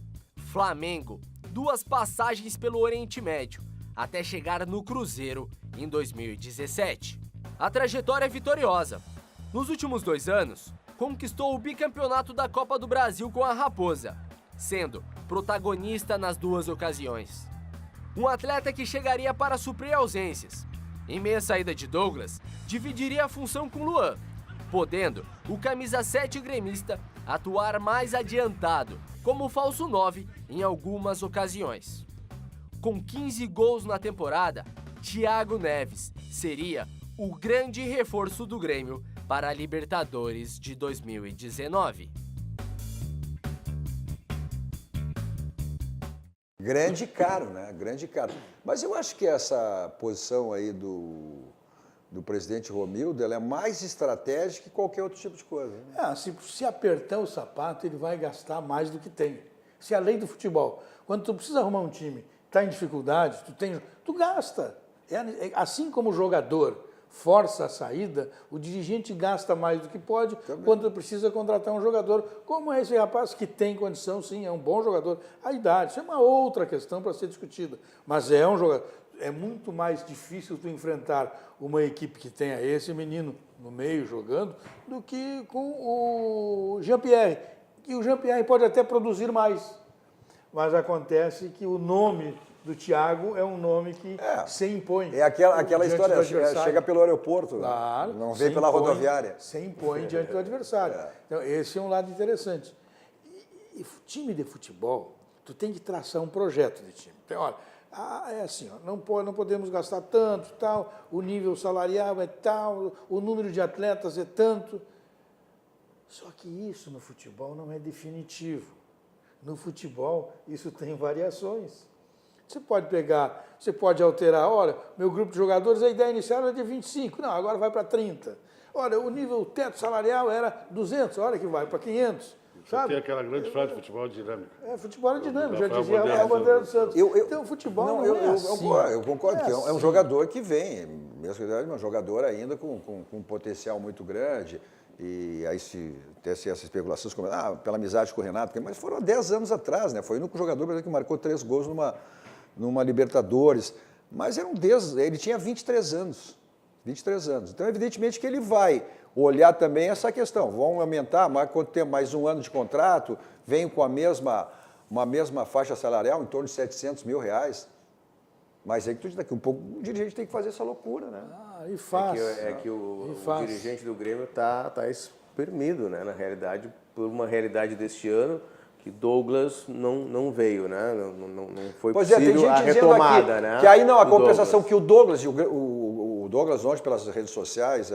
Flamengo, 2 passagens pelo Oriente Médio, até chegar no Cruzeiro em 2017. A trajetória é vitoriosa. Nos últimos 2 anos, conquistou o bicampeonato da Copa do Brasil com a Raposa, sendo protagonista nas 2 ocasiões. Um atleta que chegaria para suprir ausências. Em meia saída de Douglas, dividiria a função com Luan, podendo o camisa 7 gremista atuar mais adiantado, como falso 9 em algumas ocasiões. Com 15 gols na temporada, Thiago Neves seria o grande reforço do Grêmio para a Libertadores de 2019. Grande e caro, né? Grande e caro. Mas eu acho que essa posição aí do presidente Romildo, ela é mais estratégica que qualquer outro tipo de coisa. Né? Se apertar o sapato, ele vai gastar mais do que tem. Se a lei do futebol, quando tu precisa arrumar um time, está em dificuldade, tu gasta. Assim como o jogador força a saída, o dirigente gasta mais do que pode quando precisa contratar um jogador, como esse rapaz que tem condição, sim, é um bom jogador. A idade, isso é uma outra questão para ser discutida, mas é um jogador. É muito mais difícil tu enfrentar uma equipe que tenha esse menino no meio jogando do que com o Jean-Pierre. E o Jean-Pierre pode até produzir mais, mas acontece que o nome do Thiago é um nome que se impõe. É aquela história, chega pelo aeroporto, claro, não vem pela rodoviária. Se impõe diante do adversário. Então, esse é um lado interessante. E time de futebol, tu tem que traçar um projeto de time. Então, olha, é assim, ó, não podemos gastar tanto, tal, o nível salarial é tal, o número de atletas é tanto. Só que isso no futebol não é definitivo. No futebol, isso tem variações. Você pode alterar, olha, meu grupo de jogadores, a ideia inicial era de 25, não, agora vai para 30. Olha, o teto salarial era 200, olha que vai para 500. Sabe? Tem aquela grande frase de futebol dinâmico. Futebol é dinâmico, já dizia Rafael Bandeira dos Santos. Então, futebol não é assim. Eu concordo que é um jogador que vem, mesmo que é um jogador ainda com um potencial muito grande. E aí tem essa especulação, pela amizade com o Renato, mas foram 10 anos atrás, né? Foi o único jogador brasileiro que marcou 3 gols numa Libertadores. Mas ele tinha 23 anos. 23 anos. Então, evidentemente que ele vai olhar também essa questão. Vão aumentar, quanto tempo? Mais 1 ano de contrato, venho com uma mesma faixa salarial, em torno de R$700 mil. Mas aí que daqui um pouco o dirigente tem que fazer essa loucura, né? E faz. O dirigente do Grêmio está espremido, né? Na realidade, por uma realidade deste ano, que Douglas não veio, né? Não foi possível a retomada, aqui, né? Que aí não, a compensação que o Douglas, o Douglas ontem pelas redes sociais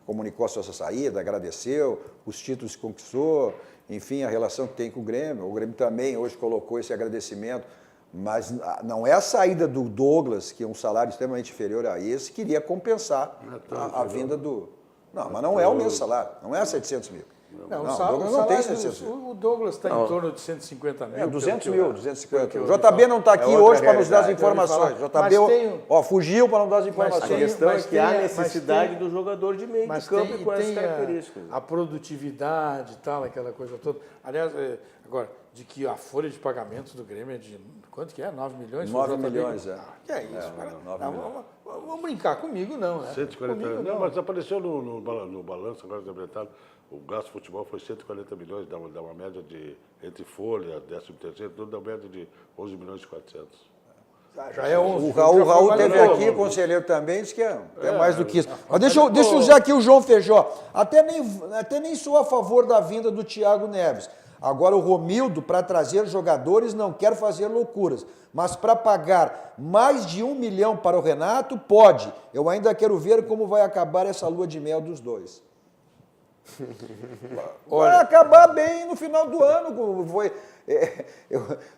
comunicou a sua saída, agradeceu, os títulos que conquistou, enfim, a relação que tem com o Grêmio. O Grêmio também hoje colocou esse agradecimento, mas não é a saída do Douglas, que é um salário extremamente inferior a esse, que iria compensar a vinda do... Não, mas não é o mesmo salário, não é 700 mil. Não, o Douglas não tem 700 mil. O Douglas está em torno de 150 mil. 200 mil, 250. O JB não está aqui hoje para nos dar as informações. O JB fugiu para não dar as informações. A questão é que há necessidade do jogador de meio de campo com essas características. A produtividade e tal, aquela coisa toda. Aliás, agora, de que a folha de pagamentos do Grêmio é de... Quanto que é? 9 milhões? 9 milhões, que é isso? Vamos brincar comigo, não, né? 140 milhões. Não, mas apareceu no balanço agora detalhado. O gasto de futebol foi 140 milhões, dá uma média de, entre folha, 13º, tudo dá uma média de 11 milhões e 400. Já é 11. O Raul teve aqui, conselheiro também, disse que é mais do que isso. Mas deixa eu usar aqui o João Feijó. Até nem sou a favor da vinda do Thiago Neves. Agora o Romildo, para trazer jogadores, não quer fazer loucuras. Mas para pagar mais de 1 milhão para o Renato, pode. Eu ainda quero ver como vai acabar essa lua de mel dos dois. Vai acabar bem no final do ano.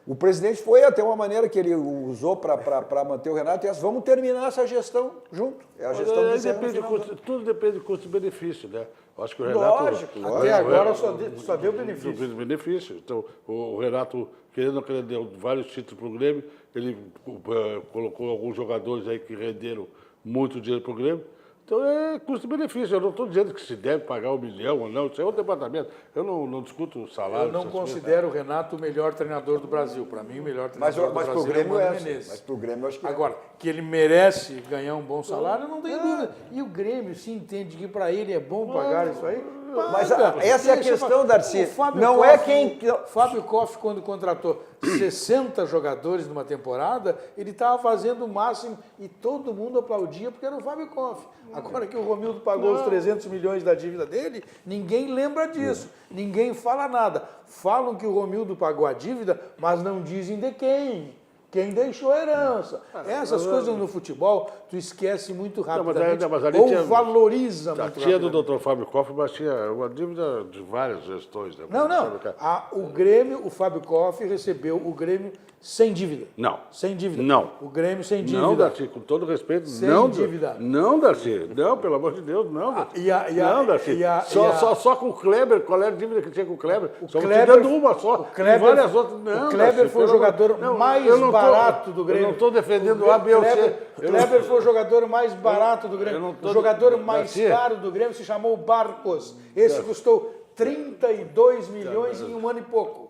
O presidente foi até uma maneira que ele usou para manter o Renato. E vamos terminar essa gestão junto. É a gestão tudo depende do custo-benefício, né? Acho que o Renato... Lógico. Até agora só deu benefício. Benefício. Então, o Renato, querendo ou querendo, deu vários títulos para o Grêmio. Ele colocou alguns jogadores aí que renderam muito dinheiro para o Grêmio. Então, é custo-benefício. Eu não estou dizendo que se deve pagar 1 milhão ou não. Isso é outro departamento. Eu não discuto o salário. Eu não considero o Renato o melhor treinador do Brasil. Para mim, o melhor treinador do Brasil é o Mano Menezes. Mas para o Grêmio, acho que agora, que ele merece ganhar um bom salário, não tem dúvida. E o Grêmio se entende que para ele é bom pagar isso aí. Mas essa é a questão, Darcy. Não é quem... Fábio Koff, quando contratou 60 jogadores numa temporada, ele estava fazendo o máximo e todo mundo aplaudia porque era o Fábio Koff. Agora que o Romildo pagou os 300 milhões da dívida dele, ninguém lembra disso. Ninguém fala nada. Falam que o Romildo pagou a dívida, mas não dizem de quem. Quem deixou a herança. Essas coisas no futebol, tu esquece muito rapidamente ou valoriza muito rapidamente. Tinha do Dr. Fábio Koff, mas tinha uma dívida de várias gestões. Né? Não. O Grêmio, o Fábio Koff recebeu o Grêmio sem dívida. Não. Sem dívida. Não. O Grêmio sem dívida. Não, Darcy, com todo respeito, sem não. Dívida. Não, Darcy. Não, pelo amor de Deus, não. Não, Darcy. Só com o Kleber, qual era a dívida que tinha com o Kleber? Só te dando uma só. O Kleber, várias outras. Não, o Kleber Darcy, foi o jogador mais barato do Grêmio. Eu não estou defendendo o A, B ou C. O Kleber foi o jogador mais barato do Grêmio. O jogador mais caro do Grêmio se chamou Barcos. Esse custou 32 milhões em 1 ano e pouco.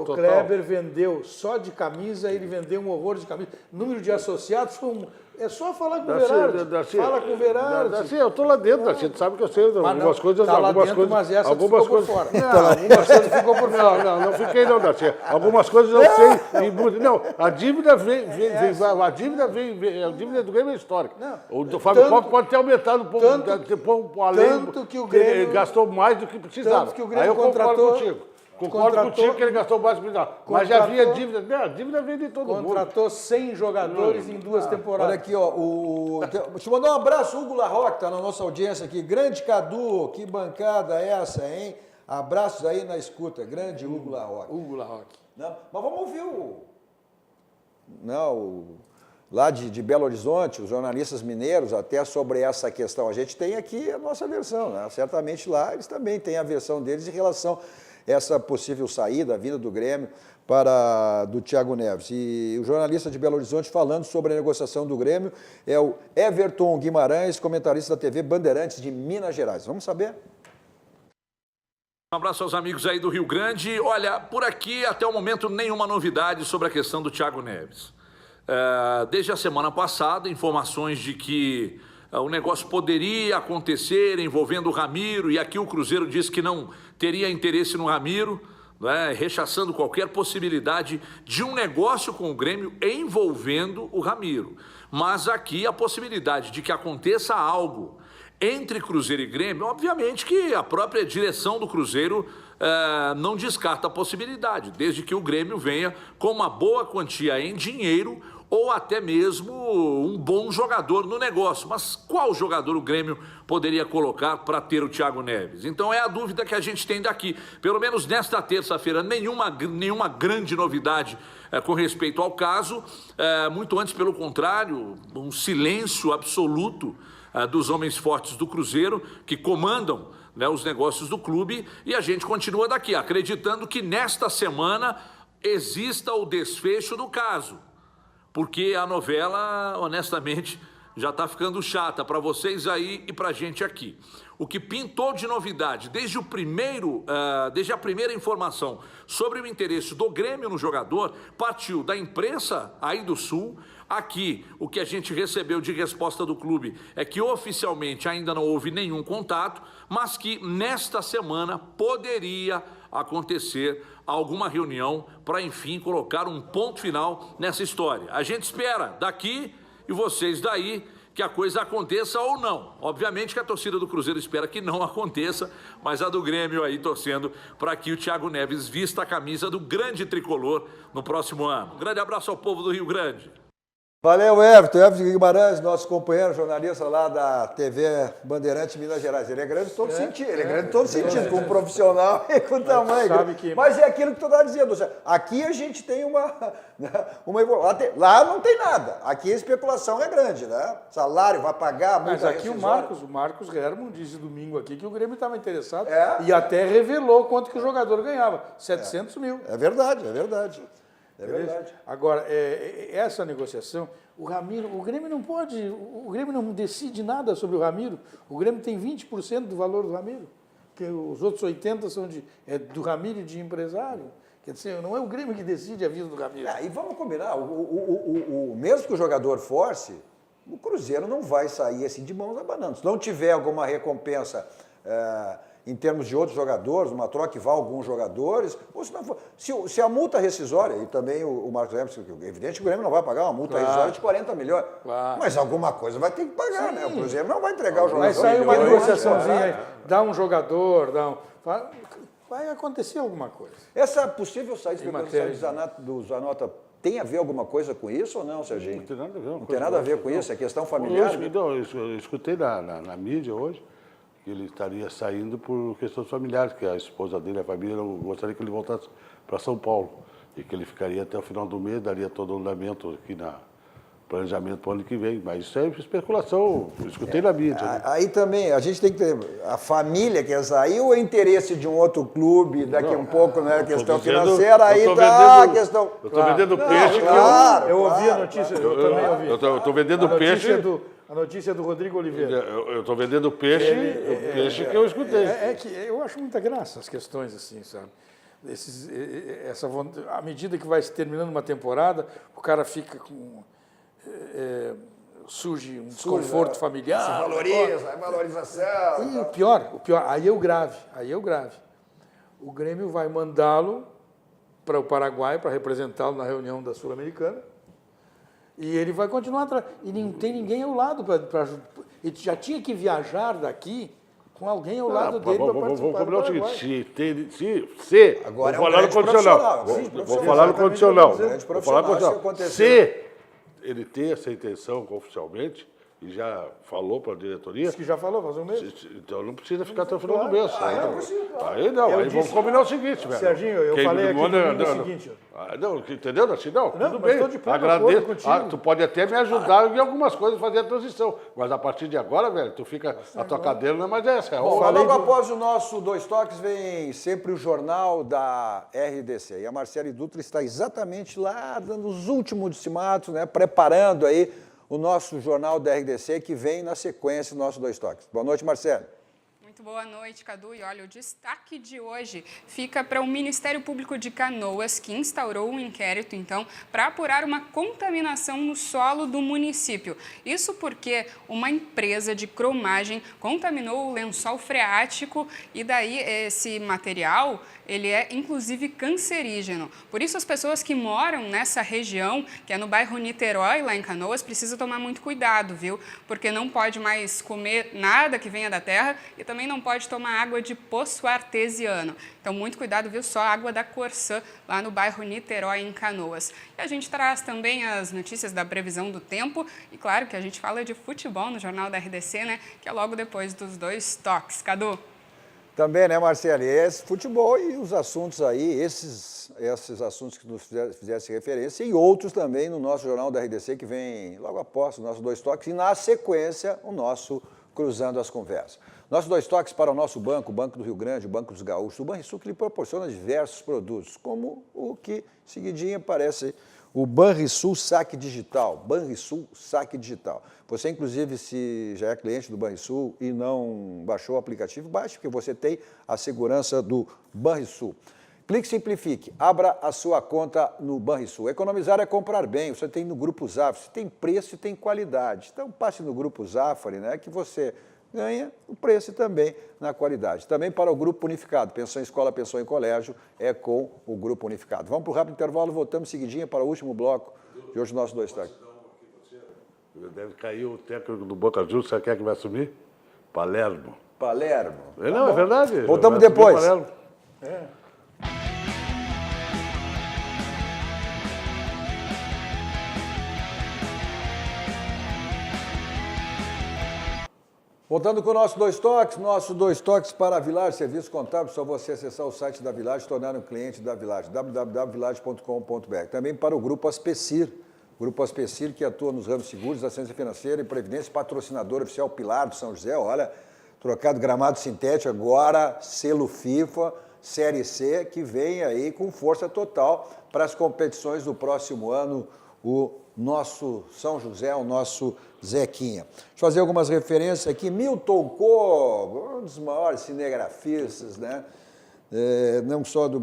O Kleber vendeu só de camisa, ele vendeu um horror de camisa. Número de associados foi é só falar com o Verardi. Fala com o Verardi. Eu estou lá dentro, Darcy. Tu sabe que eu sei algumas coisas. Está lá dentro, mas essa algumas ficou coisas, por fora. Algumas coisas ficou por fora. Não fiquei não, Darcy. Algumas coisas eu sei. Não, a dívida a dívida do Grêmio é histórica. O do Fábio Koff pode ter aumentado um pouco, além. Tanto que o Grêmio... Ele gastou mais do que precisava. Tanto que o Grêmio Aí eu contratou... Concordo contigo que ele gastou mais do que precisava. Mas já havia dívida. Não, a dívida veio de todo mundo. Contratou 100 jogadores em 2 temporadas. Olha aqui, ó. Deixa eu mandar um abraço, Hugo Larroque, está na nossa audiência aqui. Grande Cadu, que bancada essa, hein? Abraços aí na escuta. Grande Hugo Larroque. Hugo Larroque. Mas vamos ouvir lá de Belo Horizonte, os jornalistas mineiros, até sobre essa questão. A gente tem aqui a nossa versão, né? Certamente lá eles também têm a versão deles em relação a essa possível saída, a vinda do Grêmio do Thiago Neves. E o jornalista de Belo Horizonte falando sobre a negociação do Grêmio é o Everton Guimarães, comentarista da TV Bandeirantes de Minas Gerais. Vamos saber? Um abraço aos amigos aí do Rio Grande. Olha, por aqui até o momento nenhuma novidade sobre a questão do Thiago Neves. Desde a semana passada, informações de que o negócio poderia acontecer envolvendo o Ramiro, e aqui o Cruzeiro disse que não teria interesse no Ramiro, né, rechaçando qualquer possibilidade de um negócio com o Grêmio envolvendo o Ramiro. Mas aqui a possibilidade de que aconteça algo entre Cruzeiro e Grêmio, obviamente que a própria direção do Cruzeiro não descarta a possibilidade, desde que o Grêmio venha com uma boa quantia em dinheiro ou até mesmo um bom jogador no negócio. Mas qual jogador o Grêmio poderia colocar para ter o Thiago Neves? Então é a dúvida que a gente tem daqui. Pelo menos nesta terça-feira, nenhuma grande novidade com respeito ao caso. Muito antes, pelo contrário, um silêncio absoluto dos homens fortes do Cruzeiro, que comandam, né, os negócios do clube, e a gente continua daqui, acreditando que nesta semana exista o desfecho do caso. Porque a novela, honestamente, já está ficando chata para vocês aí e para a gente aqui. O que pintou de novidade desde a primeira informação sobre o interesse do Grêmio no jogador partiu da imprensa aí do Sul. Aqui, o que a gente recebeu de resposta do clube é que oficialmente ainda não houve nenhum contato, mas que nesta semana poderia acontecer alguma reunião para, enfim, colocar um ponto final nessa história. A gente espera daqui e vocês daí que a coisa aconteça ou não. Obviamente que a torcida do Cruzeiro espera que não aconteça, mas a do Grêmio aí torcendo para que o Thiago Neves vista a camisa do grande tricolor no próximo ano. Um grande abraço ao povo do Rio Grande. Valeu, Everton Guimarães, nosso companheiro jornalista lá da TV Bandeirante Minas Gerais. Ele é grande em todo sentido, ele é grande em todo sentido, como profissional e com tamanho. Mas é aquilo que tu está dizendo, aqui a gente tem uma evolução. Lá não tem nada, aqui a especulação é grande, né? Salário vai pagar, mas aqui o Marcos Herman disse domingo aqui que o Grêmio estava interessado e até revelou quanto que o jogador ganhava, 700 mil. É verdade, é verdade. É verdade. Agora, essa negociação, o Grêmio não pode, o Grêmio não decide nada sobre o Ramiro. O Grêmio tem 20% do valor do Ramiro, porque os outros 80% são do Ramiro e de empresário. Quer dizer, não é o Grêmio que decide a vida do Ramiro. E vamos combinar, mesmo que o jogador force, o Cruzeiro não vai sair assim de mãos abanando. Se não tiver alguma recompensa em termos de outros jogadores, uma troca que vá alguns jogadores, ou se não for, se a multa rescisória, e também o Marcos Herman, é evidente que o Grêmio não vai pagar uma multa rescisória de 40 milhões, mas alguma coisa vai ter que pagar, né? O Cruzeiro não vai entregar o jogador. Vai sair uma negociaçãozinha aí, dá um jogador, vai acontecer alguma coisa. Essa possível saída do Zanota tem a ver alguma coisa com isso ou não, Serginho? Não tem nada a ver. Não tem nada a ver com isso? É questão familiar? Eu escutei na mídia hoje que ele estaria saindo por questões familiares, que a esposa dele, a família, não gostaria que ele voltasse para São Paulo e que ele ficaria até o final do mês, daria todo o andamento aqui na planejamento para o ano que vem. Mas isso é especulação, eu escutei na mídia. Aí também, a gente tem que ter a família quer sair ou o interesse de um outro clube daqui um pouco, né? Questão financeira, aí tá a questão... Eu estou vendendo peixe. Eu ouvi a notícia, eu também ouvi. Eu estou vendendo peixe... A notícia do Rodrigo Oliveira. Eu estou vendendo peixe, peixe que eu escutei. Que eu acho muita graça as questões assim, sabe? À medida que vai se terminando uma temporada, o cara fica com... surge um desconforto familiar. Se valoriza, valorização. E o pior, aí é o grave. O Grêmio vai mandá-lo para o Paraguai para representá-lo na reunião da Sul-Americana. E ele vai continuar atrás. E não tem ninguém ao lado para. Ele já tinha que viajar daqui com alguém ao lado dele para participar. Vamos combinar o seguinte: se agora vou falar no condicional. Vou falar no condicional. Se ele tem essa intenção oficialmente e já falou para a diretoria... Diz que já falou, faz um mês. Então não precisa ficar até o final do mês. Aí não, aí vamos combinar o seguinte, velho. Serginho, eu falei aqui o seguinte... Não, entendeu? Assim, não, tudo bem. Estou de agradeço. Tu pode até me ajudar em algumas coisas, fazer a transição. Mas a partir de agora, velho, tu fica... A tua cadeira não é mais essa. Logo após o nosso Dois Toques, vem sempre o jornal da RDC. E a Marcele Dutra está exatamente lá, dando os últimos ultimatos, né, preparando aí o nosso jornal da RDC, que vem na sequência do nosso Dois Toques. Boa noite, Marcelo. Muito boa noite, Cadu. E olha, o destaque de hoje fica para o Ministério Público de Canoas, que instaurou um inquérito, então, para apurar uma contaminação no solo do município. Isso porque uma empresa de cromagem contaminou o lençol freático e daí esse material, ele é inclusive cancerígeno. Por isso as pessoas que moram nessa região, que é no bairro Niterói, lá em Canoas, precisam tomar muito cuidado, viu? Porque não pode mais comer nada que venha da terra e também não pode tomar água de poço artesiano. Então, muito cuidado, viu? Só água da Corsã, lá no bairro Niterói, em Canoas. E a gente traz também as notícias da previsão do tempo e, claro, que a gente fala de futebol no Jornal da RDC, né? Que é logo depois dos Dois Toques. Cadu? Também, né, Marcelo? Esse futebol e os assuntos aí, esses assuntos que nos fizesse referência e outros também no nosso Jornal da RDC, que vem logo após o nosso Dois Toques e, na sequência, o nosso Cruzando as Conversas. Nossos Dois Toques para o nosso banco, o Banco do Rio Grande, o Banco dos Gaúchos, o Banrisul, que lhe proporciona diversos produtos, como o que, seguidinho, aparece o Banrisul Saque Digital. Banrisul Saque Digital. Você, inclusive, se já é cliente do Banrisul e não baixou o aplicativo, baixe, porque você tem a segurança do Banrisul. Clique Simplifique, abra a sua conta no Banrisul. Economizar é comprar bem, você tem no Grupo Zafari, você tem preço e tem qualidade. Então, passe no Grupo Zafari, né, que você ganha o preço e também na qualidade. Também para o Grupo Unificado, pensão em escola, pensão em colégio, é com o Grupo Unificado. Vamos para o rápido intervalo, voltamos seguidinha para o último bloco de hoje, nosso 2 Toques. Deve cair o técnico do Boca Juniors, sabe quem é que vai assumir? Palermo. Palermo. Não, é verdade. Voltamos depois. Voltando com o nosso 2 Toques para a Village, serviço contábil, só você acessar o site da Village e tornar um cliente da Village, www.village.com.br. Também para o Grupo Aspecir, que atua nos ramos seguros, assistência financeira e previdência, patrocinador oficial Pilar do São José, olha, trocado gramado sintético, agora selo FIFA, Série C, que vem aí com força total para as competições do próximo ano, o nosso São José, o nosso Zequinha. Deixa eu fazer algumas referências aqui. Milton Kogo, um dos maiores cinegrafistas, né? Não só do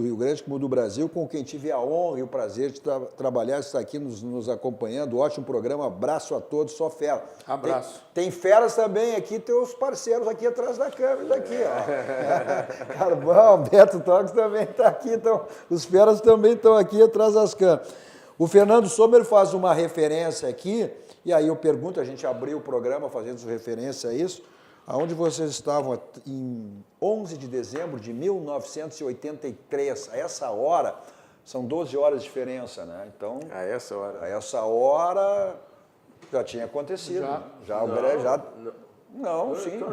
Rio Grande, como do Brasil, com quem tive a honra e o prazer de trabalhar, está aqui nos acompanhando. Ótimo programa, abraço a todos, só fera. Abraço. Tem feras também aqui, teus parceiros aqui atrás da câmera, aqui, ó. Carvão, Beto Toques também está aqui, então, os feras também estão aqui atrás das câmeras. O Fernando Sommer faz uma referência aqui, e aí eu pergunto, a gente abriu o programa fazendo referência a isso, aonde vocês estavam em 11 de dezembro de 1983, a essa hora, são 12 horas de diferença, né? Então, a essa hora já tinha acontecido.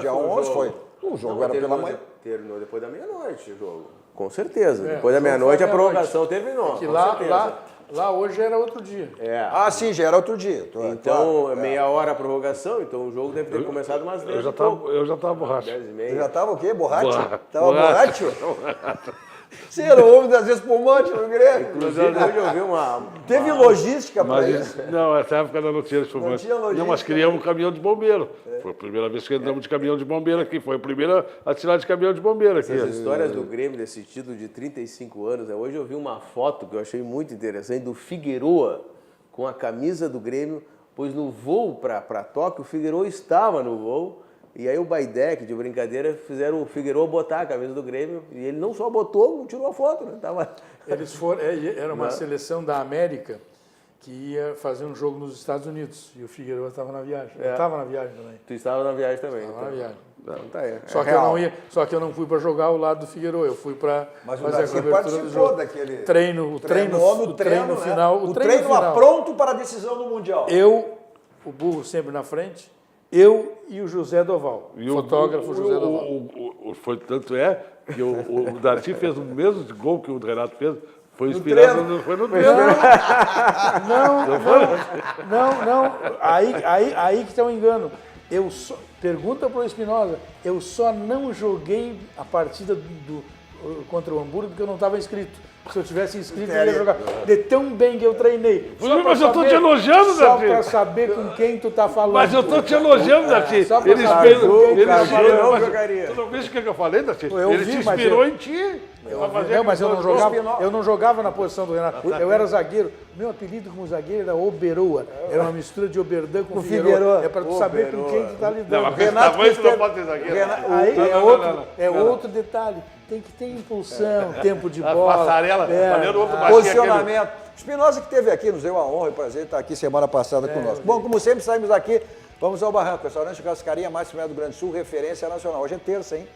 Dia 11 foi. O jogo era pela manhã. Terminou depois da meia-noite o jogo. Com certeza. Depois da meia-noite a prorrogação terminou. Que lá hoje era outro dia. Ah, sim, já era outro dia. Então, claro, meia hora a prorrogação, então o jogo deve ter começado umas 10 Eu já estava borracho. Já estava o quê? Borracho? Estava borracho? Você era o homem das espumantes no Grêmio. Inclusive, hoje eu vi Teve logística para isso? Não, essa época não tinha espumante. Não, mas criamos um caminhão de bombeiro. Foi a primeira vez que andamos de caminhão de bombeiro aqui. Foi a primeira a tirar de caminhão de bombeiro aqui. Essas histórias do Grêmio, desse título de 35 anos, né? Hoje eu vi uma foto que eu achei muito interessante do Figueroa com a camisa do Grêmio, pois no voo para Tóquio, o Figueroa estava no voo. E aí o Baidec, de brincadeira, fizeram o Figueroa botar a camisa do Grêmio, e ele não só botou, como tirou a foto, né? Eles foram, era uma seleção da América que ia fazer um jogo nos Estados Unidos, e o Figueroa estava na viagem. Eu estava na viagem também. Tu estava na viagem também. Estava na viagem. Então, Só que eu não fui para jogar ao lado do Figueroa, eu fui para fazer a cobertura do jogo. Daquele treino final. O treino pronto para a decisão do Mundial. O Burro sempre na frente, eu e o José Doval, fotógrafo José Doval. Tanto é que o Darcy fez o mesmo gol que o Renato fez, foi inspirado no treino. Não. Aí que está um engano. Pergunta para o Espinosa, eu só não joguei a partida contra o Hamburgo porque eu não estava inscrito. Se eu tivesse inscrito, eu ia jogar. De tão bem que eu treinei. Mas eu estou te elogiando, Darcy. Só para saber com quem tu está falando. Mas eu estou te elogiando, Darcy. Só para saber com quem tu está falando. Tu não viste o que eu falei, Darcy? Ele se inspirou em ti. Mas eu não jogava na posição do Renato. Eu era zagueiro. Meu apelido como zagueiro era Oberoa. Era uma mistura de Oberdan com Figueroa. É para tu saber com quem tu está lidando. Não, Renato não pode ter zagueiro. É outro detalhe. Tem que ter impulsão, tempo de bola. Passarela, posicionamento. Espinosa que esteve aqui, nos deu a honra e o prazer de estar aqui semana passada conosco. Bom, como sempre, saímos daqui, vamos ao Barranco, restaurante Cascaria, mais primeiro do Grande Sul, referência nacional. Hoje é terça, hein?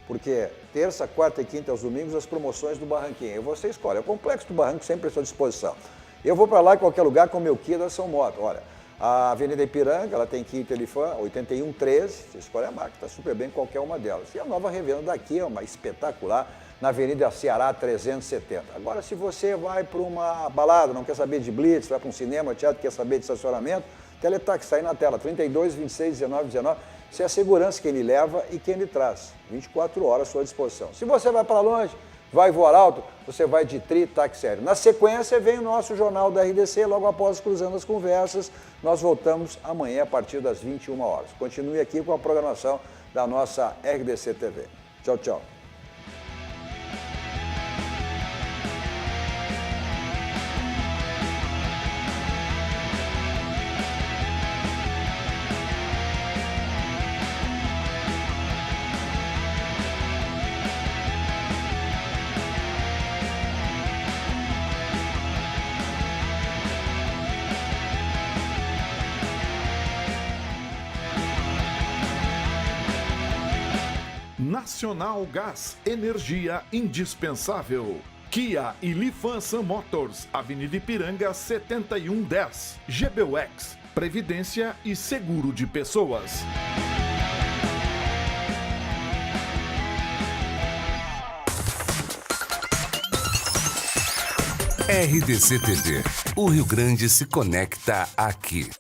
Porque terça, quarta e quinta aos domingos, as promoções do Barranquinho. E você escolhe. É o Complexo do Barranco sempre à sua disposição. Eu vou para lá em qualquer lugar com o meu Kia da São Moto. Olha, a Avenida Ipiranga, ela tem Kia Telefã, 8113, você escolhe a marca, está super bem qualquer uma delas. E a nova revenda daqui é uma espetacular, na Avenida Ceará 370. Agora, se você vai para uma balada, não quer saber de blitz, vai para um cinema, teatro, quer saber de estacionamento, Teletaxi está aí na tela, 32, 26, 19, 19. Isso é a segurança que ele leva e quem ele traz. 24 horas à sua disposição. Se você vai para longe, vai voar alto, você vai de tri, táxi aéreo. Na sequência, vem o nosso Jornal da RDC, logo após Cruzando as Conversas. Nós voltamos amanhã a partir das 21 horas. Continue aqui com a programação da nossa RDC TV. Tchau, tchau. Nacional Gás, energia indispensável. Kia e Lifan Sun Motors, Avenida Ipiranga 7110. GBUX, Previdência e Seguro de Pessoas. RDC TV. O Rio Grande se conecta aqui.